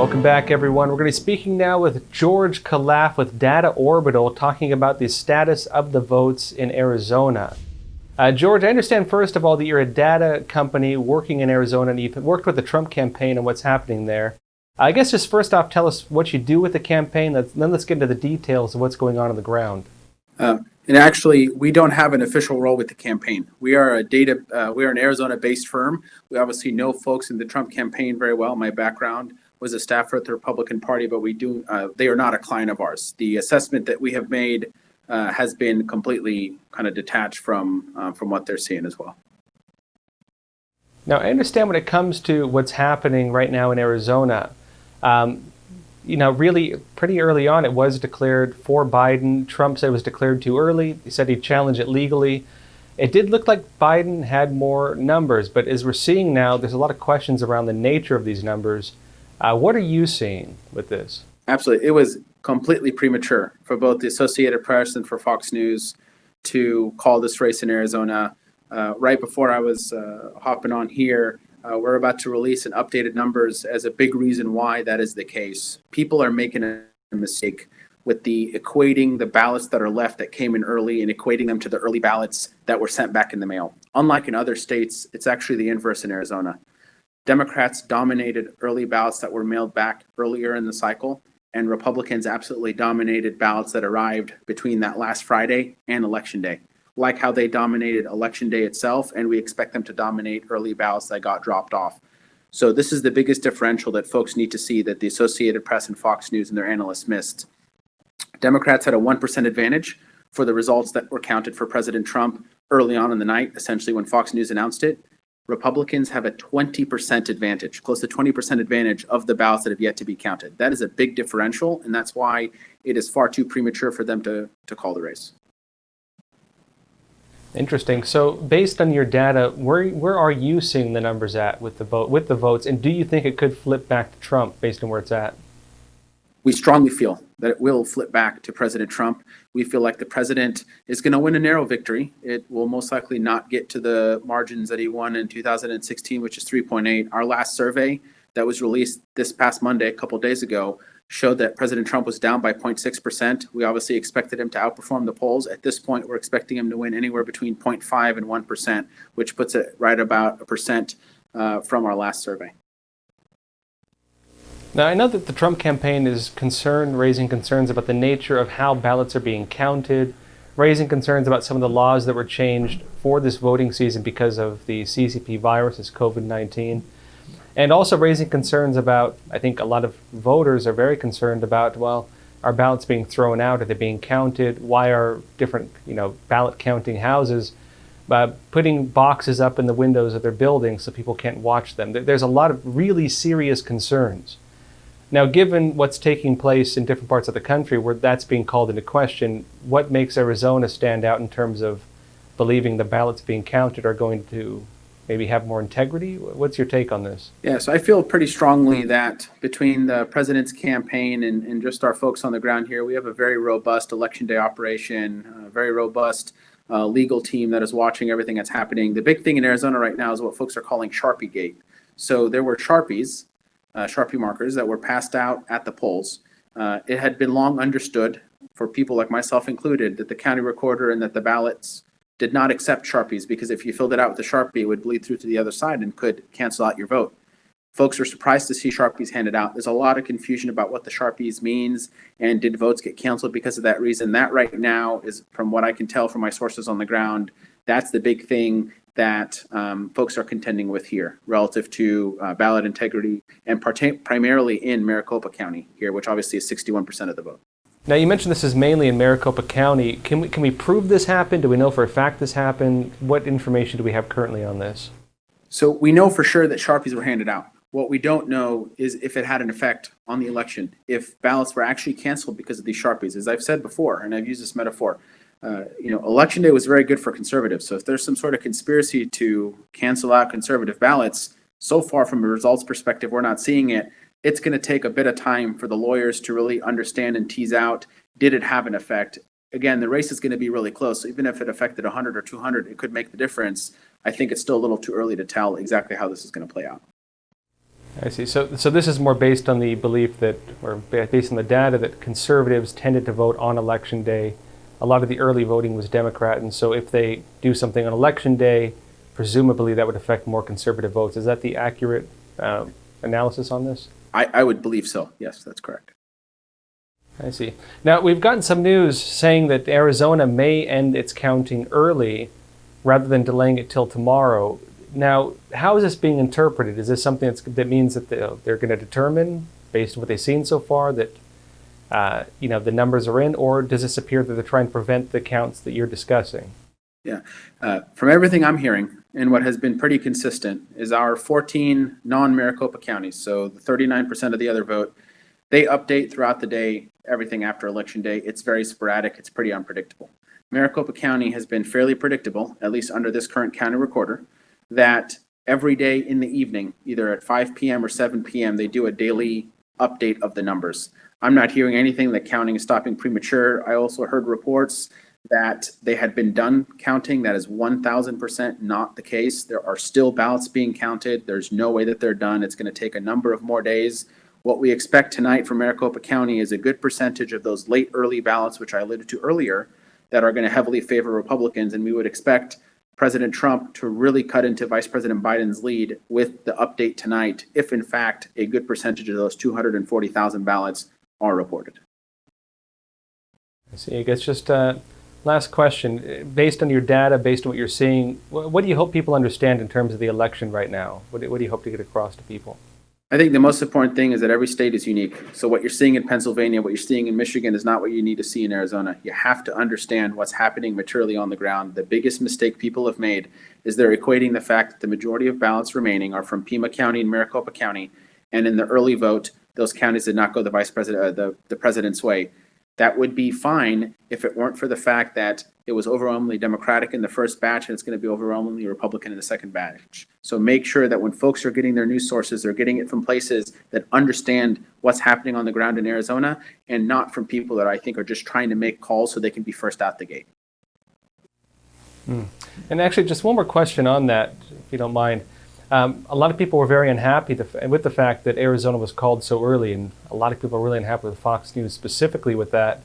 Welcome back, everyone. We're going to be speaking now with George Khalaf with Data Orbital, talking about the status of the votes in Arizona. George, I understand, first of all, that you're a data company working in Arizona, and you've worked with the Trump campaign and what's happening there. I guess just first off, tell us what you do with the campaign, then let's get into the details of what's going on the ground. And actually, we don't have an official role with the campaign. We are an Arizona-based firm. We obviously know folks in the Trump campaign very well. My background was a staffer at the Republican Party, but they are not a client of ours. The assessment that we have made has been completely kind of detached from what they're seeing as well. Now, I understand when it comes to what's happening right now in Arizona, really pretty early on, it was declared for Biden. Trump said it was declared too early. He said he'd challenge it legally. It did look like Biden had more numbers, but as we're seeing now, there's a lot of questions around the nature of these numbers. What are you seeing with this? Absolutely. It was completely premature for both the Associated Press and for Fox News to call this race in Arizona. Right before I was hopping on here, we're about to release an updated numbers as a big reason why that is the case. People are making a mistake with the equating the ballots that are left that came in early and equating them to the early ballots that were sent back in the mail. Unlike in other states, it's actually the inverse in Arizona. Democrats dominated early ballots that were mailed back earlier in the cycle, and Republicans absolutely dominated ballots that arrived between that last Friday and Election Day, like how they dominated Election Day itself, and we expect them to dominate early ballots that got dropped off. So this is the biggest differential that folks need to see that the Associated Press and Fox News and their analysts missed. Democrats had a 1% advantage for the results that were counted for President Trump early on in the night, essentially when Fox News announced it. Republicans have a 20% advantage, close to 20% advantage of the ballots that have yet to be counted. That is a big differential, and that's why it is far too premature for them to call the race. Interesting. So based on your data, where are you seeing the numbers at with the votes, and do you think it could flip back to Trump based on where it's at? We strongly feel that it will flip back to President Trump. We feel like the president is going to win a narrow victory. It will most likely not get to the margins that he won in 2016, which is 3.8. Our last survey that was released this past Monday, a couple of days ago, showed that President Trump was down by 0.6%. We obviously expected him to outperform the polls. At this point, we're expecting him to win anywhere between 0.5 and 1%, which puts it right about 1% from our last survey. Now, I know that the Trump campaign is raising concerns about the nature of how ballots are being counted, raising concerns about some of the laws that were changed for this voting season because of the CCP virus, this COVID-19, and also raising concerns about, I think a lot of voters are very concerned about, well, are ballots being thrown out? Are they being counted? Why are different, ballot counting houses putting boxes up in the windows of their buildings so people can't watch them? There's a lot of really serious concerns. Now, given what's taking place in different parts of the country where that's being called into question, what makes Arizona stand out in terms of believing the ballots being counted are going to maybe have more integrity? What's your take on this? Yeah, so I feel pretty strongly that between the president's campaign and just our folks on the ground here, we have a very robust election day operation, a very robust legal team that is watching everything that's happening. The big thing in Arizona right now is what folks are calling Sharpie Gate. So there were Sharpie markers that were passed out at the polls. It had been long understood, for people like myself included, that the county recorder and that the ballots did not accept Sharpies, because if you filled it out with a Sharpie, it would bleed through to the other side and could cancel out your vote. Folks are surprised to see Sharpies handed out. There's a lot of confusion about what the Sharpies means and did votes get canceled because of that reason. That right now is, from what I can tell from my sources on the ground, that's the big thing that folks are contending with here relative to ballot integrity, and primarily in Maricopa County here, which obviously is 61% of the vote. Now, you mentioned this is mainly in Maricopa County. Can we prove this happened? Do we know for a fact this happened? What information do we have currently on this? So we know for sure that Sharpies were handed out. What we don't know is if it had an effect on the election, if ballots were actually canceled because of these Sharpies. As I've said before, and I've used this metaphor, Election Day was very good for conservatives. So if there's some sort of conspiracy to cancel out conservative ballots, so far from a results perspective, we're not seeing it. It's going to take a bit of time for the lawyers to really understand and tease out, did it have an effect? Again, the race is going to be really close. So even if it affected 100 or 200, it could make the difference. I think it's still a little too early to tell exactly how this is going to play out. I see. So this is more based on the belief that, or based on the data, that conservatives tended to vote on election day. A lot of the early voting was Democrat, and so if they do something on election day, presumably that would affect more conservative votes. Is that the accurate analysis on this? I would believe so. Yes, that's correct. I see. Now, we've gotten some news saying that Arizona may end its counting early rather than delaying it till tomorrow. Now, how is this being interpreted? Is this something that means that they're going to determine, based on what they've seen so far, that the numbers are in, or does this appear that they're trying to prevent the counts that you're discussing? Yeah. From everything I'm hearing, and what has been pretty consistent, is our 14 non-Maricopa counties, so the 39% of the other vote, they update throughout the day, everything after Election Day. It's very sporadic. It's pretty unpredictable. Maricopa County has been fairly predictable, at least under this current county recorder, that every day in the evening, either at 5 p.m. or 7 p.m., they do a daily update of the numbers. I'm not hearing anything that counting is stopping premature. I also heard reports that they had been done counting. That is 1,000% not the case. There are still ballots being counted. There's no way that they're done. It's going to take a number of more days. What we expect tonight from Maricopa County is a good percentage of those late early ballots, which I alluded to earlier, that are going to heavily favor Republicans. And we would expect President Trump to really cut into Vice President Biden's lead with the update tonight, if in fact a good percentage of those 240,000 ballots are reported. I see. I guess just last question. Based on your data, based on what you're seeing, what do you hope people understand in terms of the election right now? What do you hope to get across to people? I think the most important thing is that every state is unique. So what you're seeing in Pennsylvania, what you're seeing in Michigan is not what you need to see in Arizona. You have to understand what's happening materially on the ground. The biggest mistake people have made is they're equating the fact that the majority of ballots remaining are from Pima County and Maricopa County. And in the early vote, those counties did not go the president's way. That would be fine if it weren't for the fact that it was overwhelmingly Democratic in the first batch and it's going to be overwhelmingly Republican in the second batch. So make sure that when folks are getting their news sources, they're getting it from places that understand what's happening on the ground in Arizona, and not from people that I think are just trying to make calls so they can be first out the gate. And actually, just one more question on that, if you don't mind. A lot of people were very unhappy with the fact that Arizona was called so early, and a lot of people are really unhappy with Fox News specifically with that.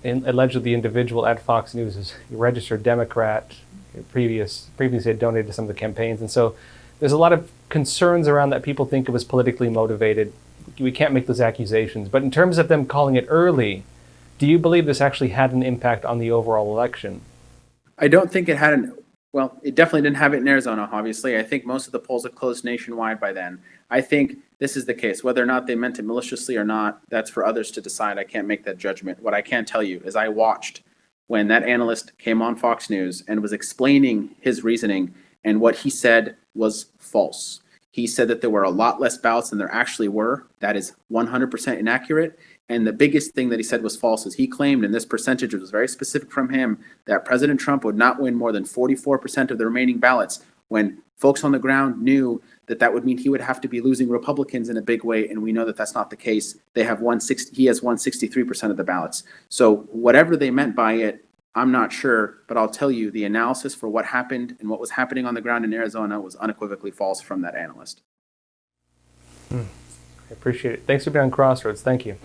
And allegedly, the individual at Fox News is a registered Democrat, previously had donated to some of the campaigns. And so there's a lot of concerns around that. People think it was politically motivated. We can't make those accusations. But in terms of them calling it early, do you believe this actually had an impact on the overall election? I don't think it had well, it definitely didn't have it in Arizona, obviously. I think most of the polls had closed nationwide by then. I think this is the case. Whether or not they meant it maliciously or not, that's for others to decide. I can't make that judgment. What I can tell you is I watched when that analyst came on Fox News and was explaining his reasoning, and what he said was false. He said that there were a lot less ballots than there actually were. That is 100% inaccurate. And the biggest thing that he said was false is he claimed, and this percentage was very specific from him, that President Trump would not win more than 44% of the remaining ballots, when folks on the ground knew that that would mean he would have to be losing Republicans in a big way. And we know that that's not the case. He has won 63% of the ballots. So whatever they meant by it, I'm not sure, but I'll tell you the analysis for what happened and what was happening on the ground in Arizona was unequivocally false from that analyst. I appreciate it. Thanks for being on Crossroads. Thank you.